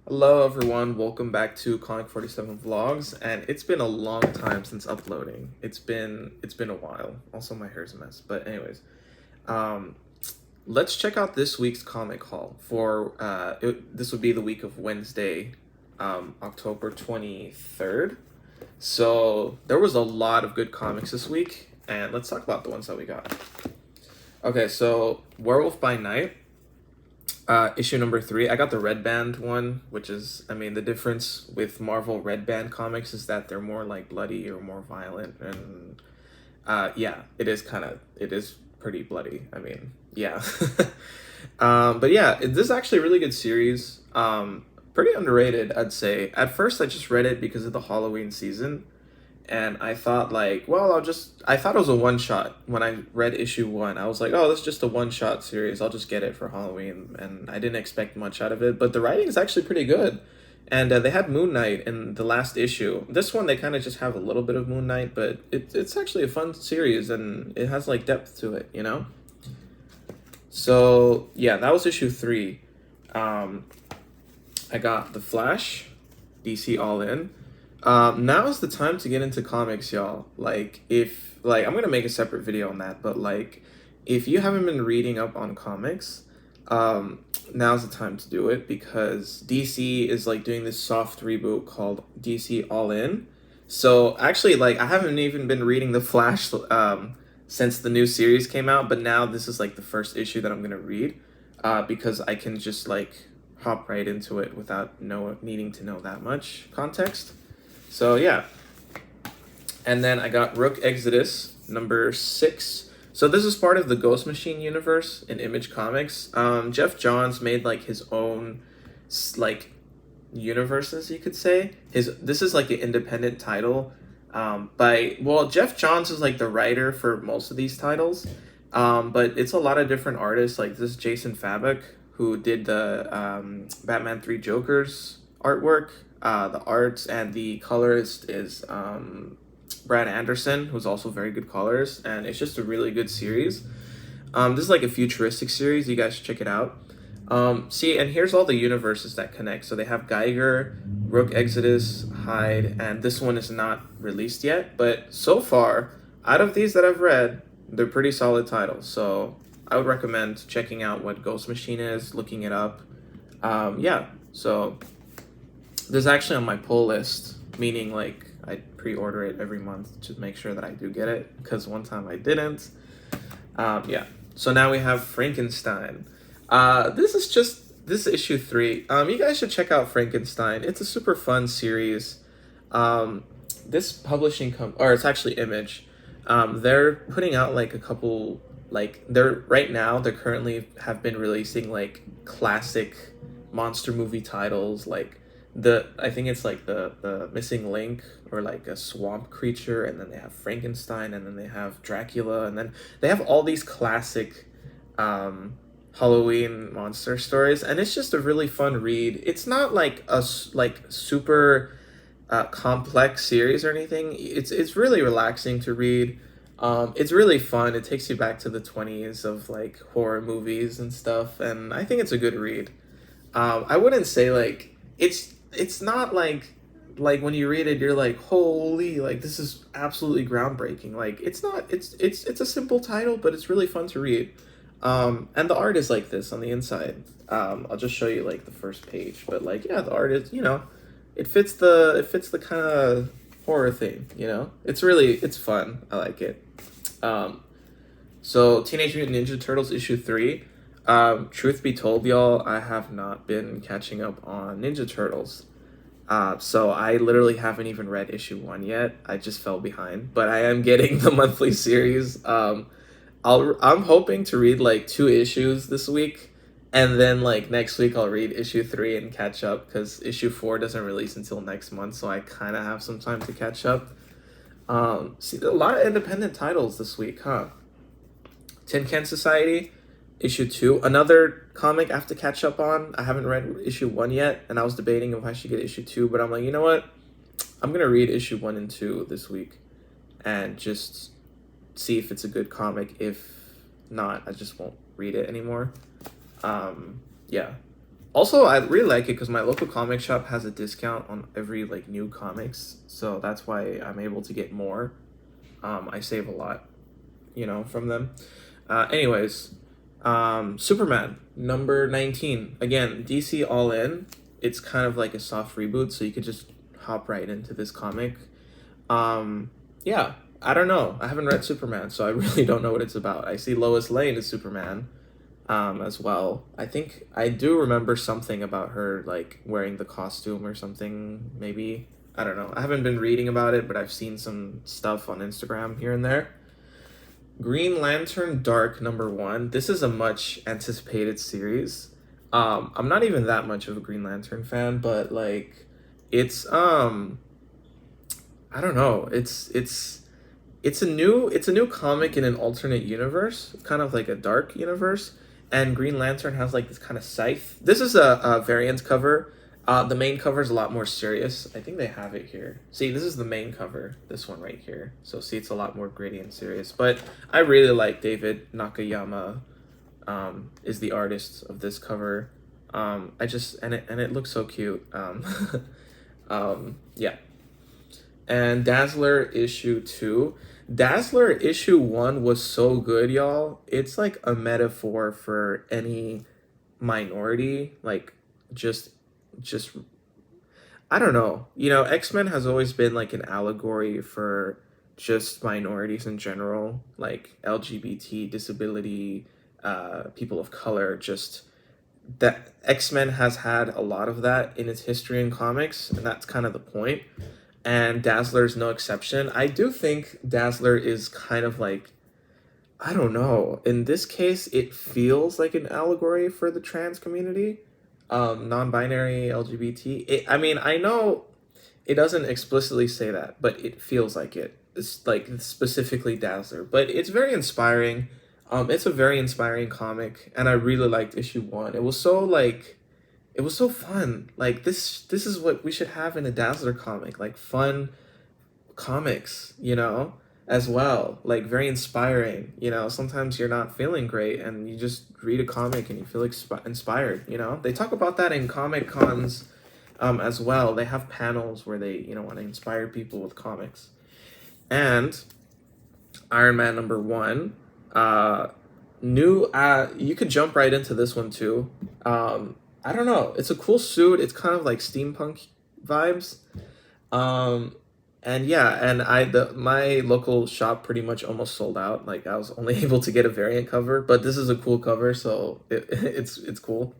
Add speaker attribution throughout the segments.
Speaker 1: Hello everyone, welcome back to Comic 47 Vlogs, and it's been a long time since uploading. It's been a while. Also my hair's a mess. But anyways, um let's check out this week's comic haul for this would be the week of Wednesday, October 23rd. So there was a lot of good comics this week, and let's talk about the ones that we got. Okay, so Werewolf by Night, issue number 3. I got the Red Band one, which is, I mean, the difference with Marvel Red Band comics is that they're more like bloody or more violent, and yeah, it is pretty bloody. I mean, yeah. But yeah, this is actually a really good series. Pretty underrated, I'd say. At first, I just read it because of the Halloween season, and I thought like, well, I thought it was a one shot when I read issue 1. I was like, oh, that's just a one shot series. I'll just get it for Halloween, and I didn't expect much out of it. But the writing is actually pretty good, and they had Moon Knight in the last issue. This one they kind of just have a little bit of Moon Knight, but it's actually a fun series, and it has like depth to it, you know. So yeah, that was issue 3. Um, I got the Flash, DC All In. Now is the time to get into comics, y'all. Like, if like I'm gonna make a separate video on that, but like, if you haven't been reading up on comics, now's the time to do it because DC is like doing this soft reboot called DC All In. So actually, like, I haven't even been reading the Flash since the new series came out, but now this is like the first issue that I'm gonna read, because I can just like hop right into it without needing to know that much context. So yeah, and then I got Rook Exodus number 6. So this is part of the Ghost Machine universe in Image Comics. Jeff Johns made like his own like universes, you could say. This is like an independent title. Jeff Johns is like the writer for most of these titles. But it's a lot of different artists. Like this Jason Fabok, who did the Batman 3 Jokers artwork. The arts and the colorist is Brad Anderson, who's also very good colors, and it's just a really good series. This is like a futuristic series. You guys should check it out. See, and here's all the universes that connect. So they have Geiger, Rook Exodus, Hyde, and this one is not released yet. But so far, out of these that I've read, they're pretty solid titles. So I would recommend checking out what Ghost Machine is, looking it up. Yeah, so this is actually on my pull list, meaning like I pre-order it every month to make sure that I do get it, because one time I didn't. Yeah, so now we have Frankenstein. This is issue 3. You guys should check out Frankenstein. It's a super fun series. This or it's actually Image. They're putting out like a couple, like they're currently have been releasing like classic monster movie titles, like I think it's like the Missing Link, or like a swamp creature, and then they have Frankenstein, and then they have Dracula, and then they have all these classic Halloween monster stories, and it's just a really fun read. It's not like like super complex series or anything. It's really relaxing to read. It's really fun. It takes you back to the 20s of like horror movies and stuff, and I think it's a good read. I wouldn't say like it's not like when you read it you're like, holy, like this is absolutely groundbreaking. Like it's not. It's a simple title, but it's really fun to read. And the art is like this on the inside. I'll just show you like the first page, but like, yeah, the art is, it fits the kind of horror theme, it's fun. I like it. Um, so Teenage Mutant Ninja Turtles issue 3. Truth be told, y'all, I have not been catching up on Ninja Turtles. So I literally haven't even read issue 1 yet. I just fell behind, but I am getting the monthly series. I'm hoping to read like 2 issues this week, and then like next week I'll read issue 3 and catch up, because issue 4 doesn't release until next month, so I kind of have some time to catch up. See, a lot of independent titles this week, huh? Tin Can Society, issue 2, another comic I have to catch up on. I haven't read issue 1 yet, and I was debating if I should get issue 2, but I'm like, you know what? I'm gonna read issue 1 and 2 this week, and just see if it's a good comic. If not, I just won't read it anymore. Yeah. Also, I really like it because my local comic shop has a discount on every like new comics, so that's why I'm able to get more. I save a lot, from them. Anyways, Superman number 19. Again, DC All In. It's kind of like a soft reboot, so you could just hop right into this comic. Yeah, I don't know. I haven't read Superman, so I really don't know what it's about. I see Lois Lane as Superman, as well. I think I do remember something about her like wearing the costume or something, maybe. I don't know. I haven't been reading about it, but I've seen some stuff on Instagram here and there. Green Lantern Dark number 1. This is a much anticipated series. I'm not even that much of a Green Lantern fan, but like it's I don't know. It's a new comic in an alternate universe, kind of like a dark universe, and Green Lantern has like this kind of scythe. This is a variant cover. The main cover is a lot more serious. I think they have it here. See, this is the main cover, this one right here. So see, it's a lot more gritty and serious. But I really like David Nakayama, is the artist of this cover. And it looks so cute. Yeah. And Dazzler issue 2. Dazzler issue 1 was so good, y'all. It's like a metaphor for any minority, like just just I don't know. X-Men has always been like an allegory for just minorities in general, like LGBT, disability, people of color, just that X-Men has had a lot of that in its history in comics, and that's kind of the point. And Dazzler is no exception. I do think Dazzler is kind of like, I don't know. In this case, it feels like an allegory for the trans community, non-binary LGBT. I mean, I know it doesn't explicitly say that, but it feels like it. It's like specifically Dazzler, but it's very inspiring. It's a very inspiring comic, and I really liked issue 1. It was so fun. Like this is what we should have in a Dazzler comic, like fun comics, as well. Like very inspiring. Sometimes you're not feeling great and you just read a comic and you feel inspired. They talk about that in Comic Cons, as well. They have panels where they, want to inspire people with comics. And Iron Man number 1, new you could jump right into this one too. I don't know. It's a cool suit. It's kind of like steampunk vibes. And yeah, and my local shop pretty much almost sold out. Like I was only able to get a variant cover, but this is a cool cover, so it's cool.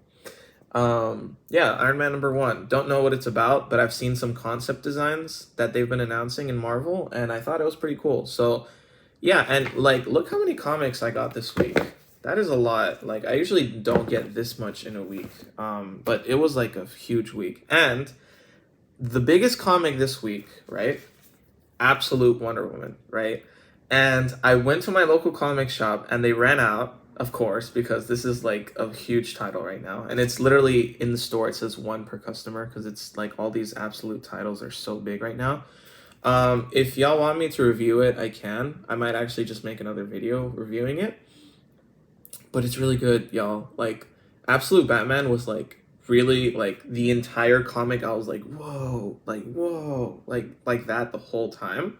Speaker 1: Yeah, Iron Man number 1. Don't know what it's about, but I've seen some concept designs that they've been announcing in Marvel, and I thought it was pretty cool. So yeah, and like look how many comics I got this week. That is a lot. Like I usually don't get this much in a week. But it was like a huge week. And the biggest comic this week, right? Absolute Wonder Woman, right? And I went to my local comic shop and they ran out, of course, because this is like a huge title right now. And it's literally in the store, it says 1 per customer because it's like all these absolute titles are so big right now. If y'all want me to review it, I can. I might actually just make another video reviewing it. But it's really good, y'all. Like, Absolute Batman was like really like the entire comic. I was like, whoa, like that the whole time.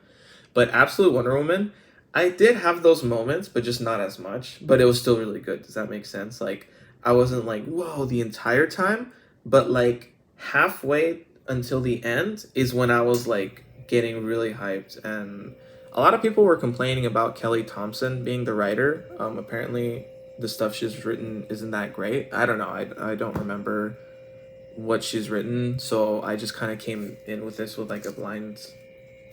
Speaker 1: But Absolute Wonder Woman, I did have those moments, but just not as much. But it was still really good. Does that make sense? Like, I wasn't like, whoa, the entire time, but like halfway until the end is when I was like getting really hyped. And a lot of people were complaining about Kelly Thompson being the writer. Apparently the stuff she's written isn't that great. I don't know. I don't remember what she's written, so I just kind of came in with this with like a blind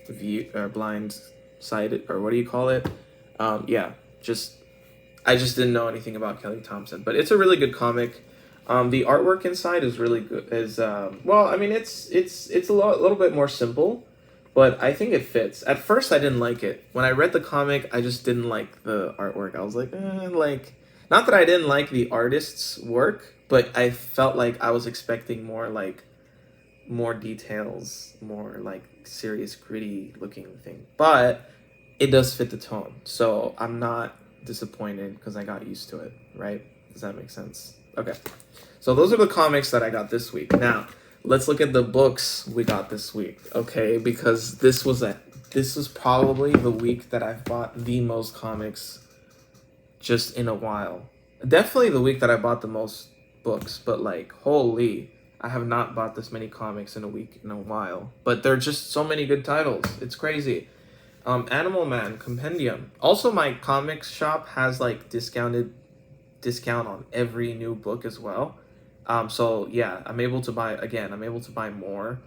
Speaker 1: view or blind sighted, or what do you call it? Yeah, just I just didn't know anything about Kelly Thompson, but it's a really good comic. The artwork inside is really good. Well, I mean, it's little bit more simple, but I think it fits. At first, I didn't like it. When I read the comic, I just didn't like the artwork. I was like, not that I didn't like the artist's work, but I felt like I was expecting more details, more like serious, gritty looking thing. But it does fit the tone, so I'm not disappointed because I got used to it. Right? Does that make sense? Okay. So those are the comics that I got this week. Now, let's look at the books we got this week, okay? Because this was probably the week that I've bought the most comics just in a while. Definitely the week that I bought the most books, but like, holy, I have not bought this many comics in a week in a while. But there are just so many good titles. It's crazy. Animal Man Compendium. Also, my comics shop has like discount on every new book as well. So yeah, I'm able to buy more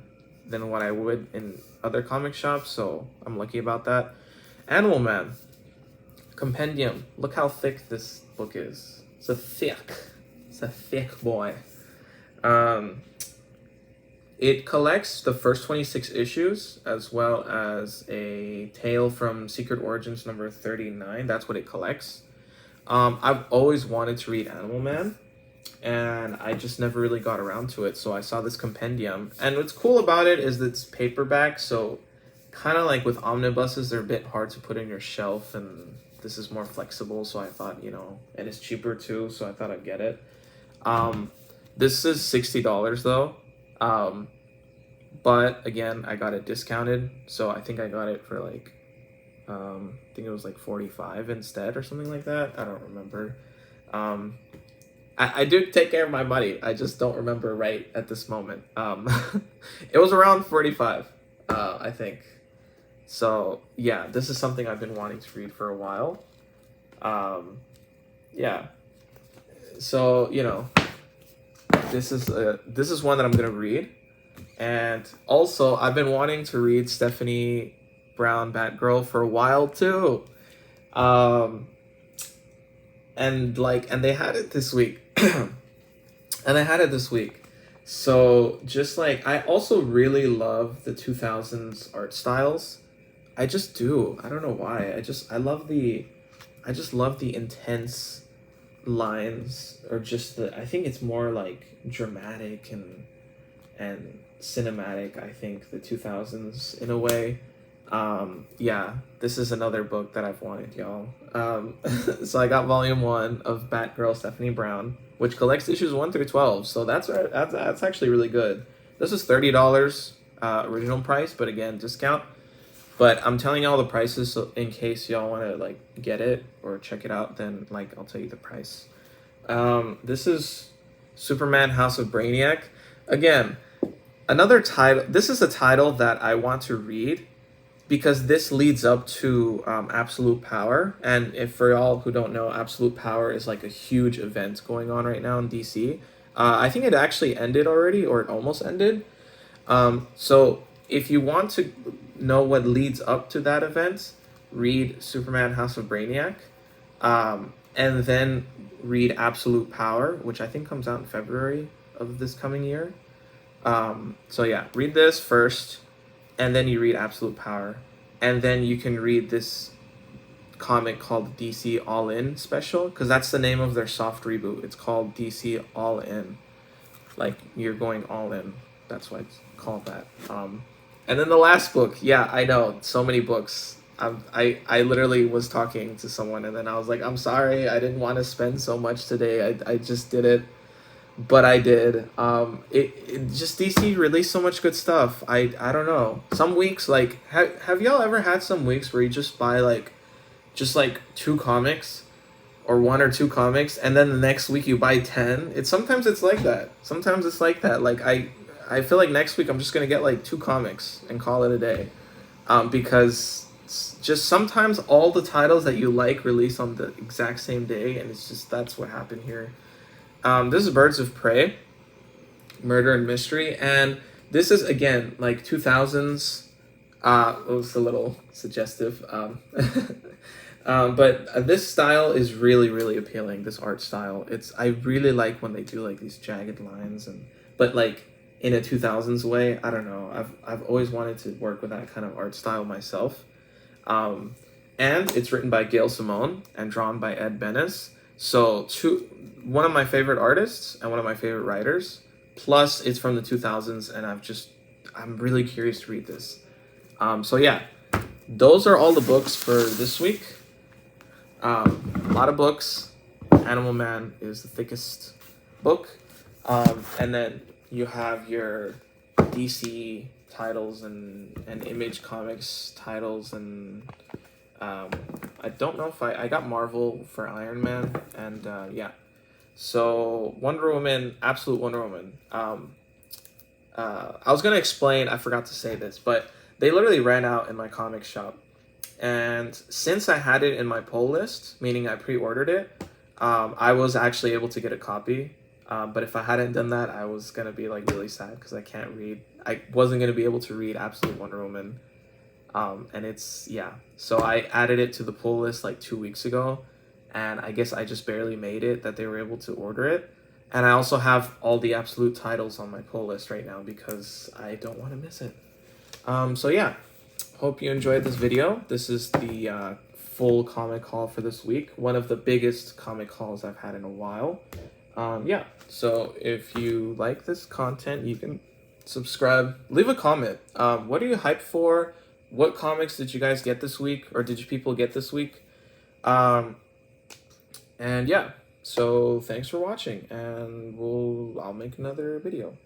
Speaker 1: than what I would in other comic shops. So I'm lucky about that. Animal Man Compendium. Look how thick this book is. It's a thick boy. It collects the first 26 issues as well as a Tale from Secret Origins number 39. That's what it collects. I've always wanted to read Animal Man, and I just never really got around to it. So I saw this compendium, and what's cool about it is that it's paperback. So kind of like with omnibuses, they're a bit hard to put in your shelf, and this is more flexible. So I thought, and it's cheaper too. So I thought I'd get it. This is $60 though. But again, I got it discounted, so I think I got it for like, I think it was like 45 instead or something like that. I don't remember. I do take care of my money. I just don't remember right at this moment. It was around 45, I think. So yeah, this is something I've been wanting to read for a while. Yeah. So this is one that I'm gonna read. And also, I've been wanting to read Stephanie Brown Batgirl for a while too. And they had it this week. And I had it this week. So just like, I also really love the 2000s art styles. I just do. I don't know why. I just love the intense lines, or just I think it's more like dramatic and cinematic. I think the 2000s in a way. Yeah, this is another book that I've wanted, y'all. So I got volume 1 of Batgirl Stephanie Brown, which collects issues 1 through 12. So that's actually really good. This is $30 original price, but again, discount. But I'm telling y'all the prices, so in case y'all want to like get it or check it out, then like I'll tell you the price. This is Superman House of Brainiac. Again, another title. This is a title that I want to read because this leads up to Absolute Power. And if for y'all who don't know, Absolute Power is like a huge event going on right now in DC. I think it actually ended already, or it almost ended. So if you want to know what leads up to that event, read Superman House of Brainiac, and then read Absolute Power, which I think comes out in February of this coming year. So yeah, read this first, and then you read Absolute Power, and then you can read this comic called DC All In Special, because that's the name of their soft reboot. It's called DC All In, like you're going all in. That's why it's called that. And then the last book, yeah, I know, so many books. I literally was talking to someone, and then I was like, I'm sorry, I didn't want to spend so much today. I just did it. But I did. It just, DC released so much good stuff. I don't know. Some weeks, like, have y'all ever had some weeks where you just buy just 2 comics, or 1 or 2 comics, and then the next week you buy 10? Sometimes it's like that. Like I feel like next week I'm just gonna get 2 comics and call it a day, because just sometimes all the titles that you like release on the exact same day, and it's just, that's what happened here. This is Birds of Prey, Murder and Mystery, and this is, again, 2000s. It was a little suggestive. But this style is really, really appealing, this art style. I really like when they do, these jagged lines, but in a 2000s way. I don't know. I've always wanted to work with that kind of art style myself. And it's written by Gail Simone and drawn by Ed Benes. So one of my favorite artists and one of my favorite writers. Plus, it's from the 2000s, and I'm really curious to read this. So yeah, those are all the books for this week. A lot of books. Animal Man is the thickest book, and then you have your DC titles and Image Comics titles, and I don't know if I got Marvel for Iron Man, and yeah. So Wonder Woman, Absolute Wonder Woman. I was gonna explain. I forgot to say this, but they literally ran out in my comic shop, and since I had it in my pull list, meaning I pre-ordered it, I was actually able to get a copy. But if I hadn't done that, I was gonna be like really sad because I can't read. I wasn't gonna be able to read Absolute Wonder Woman. And it's, yeah. So I added it to the pull list like 2 weeks ago, and I guess I just barely made it that they were able to order it. And I also have all the Absolute titles on my pull list right now because I don't want to miss it. So yeah, hope you enjoyed this video. This is the full comic haul for this week. One of the biggest comic hauls I've had in a while. Yeah, so if you like this content, you can subscribe, leave a comment. What are you hyped for? What comics did you guys get this week, or did you people get this week? And yeah, so thanks for watching, and I'll make another video.